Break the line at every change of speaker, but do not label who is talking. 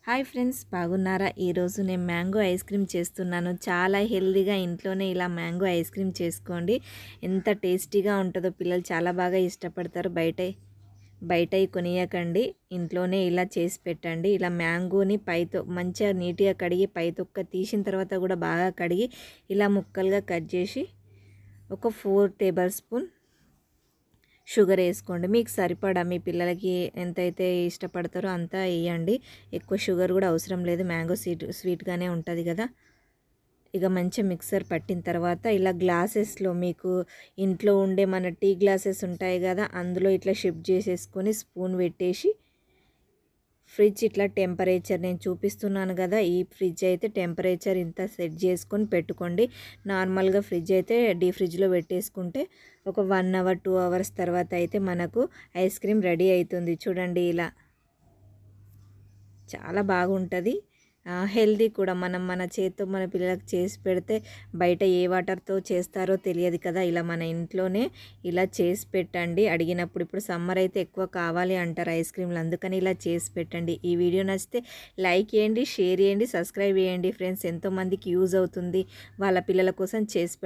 Hi friends, బాగున్నారా? ఈరోజు నేను మ్యాంగో ఐస్ క్రీమ్ చేస్తున్నాను. చాలా హెల్తీగా ఇంట్లోనే ఇలా మ్యాంగో ఐస్ క్రీమ్ చేసుకోండి. ఎంత టేస్టీగా ఉంటుందో, పిల్లలు చాలా బాగా ఇష్టపడతారు. బయటవి కొనియకండి, ఇంట్లోనే ఇలా చేసి పెట్టండి. ఇలా మ్యాంగోని పైతో మంచిగా నీట్గా కడిగి పైతొక్క తీసిన తర్వాత కూడా బాగా కడిగి ఇలా ముక్కలుగా కట్ చేసి ఒక 4 టేబుల్ స్పూన్ షుగర్ వేసుకోండి. మీకు సరిపడా మీ పిల్లలకి ఎంతైతే ఇష్టపడతారో అంత వేయండి. ఎక్కువ షుగర్ కూడా అవసరం లేదు, మ్యాంగో స్వీట్గానే ఉంటుంది కదా. ఇక మంచిగా మిక్సర్ పట్టిన తర్వాత ఇలా గ్లాసెస్లో, మీకు ఇంట్లో ఉండే మన టీ గ్లాసెస్ ఉంటాయి కదా, అందులో ఇట్లా షిఫ్ట్ చేసేసుకొని స్పూన్ పెట్టేసి ఫ్రిడ్జ్ ఇట్లా టెంపరేచర్ నేను చూపిస్తున్నాను కదా, ఈ ఫ్రిడ్జ్ అయితే టెంపరేచర్ ఇంత సెట్ చేసుకొని పెట్టుకోండి. నార్మల్గా ఫ్రిడ్జ్ అయితే డీ ఫ్రిడ్జ్లో పెట్టేసుకుంటే ఒక 1 అవర్ 2 అవర్స్ తర్వాత అయితే మనకు ఐస్ క్రీమ్ రెడీ అవుతుంది. చూడండి, ఇలా చాలా బాగుంటుంది. హెల్దీ కూడా. మన చేతితో మన పిల్లలకు చేసి పెడితే బయట ఏ వాటర్తో చేస్తారో తెలియదు కదా. ఇలా మన ఇంట్లోనే ఇలా చేసి పెట్టండి అడిగినప్పుడు. ఇప్పుడు సమ్మర్ అయితే ఎక్కువ కావాలి అంటారు ఐస్ క్రీమ్లు, అందుకని ఇలా చేసి పెట్టండి. ఈ వీడియో నచ్చితే లైక్ చేయండి, షేర్ చేయండి, సబ్స్క్రైబ్ చేయండి ఫ్రెండ్స్. ఎంతోమందికి యూజ్ అవుతుంది, వాళ్ళ పిల్లల కోసం చేసి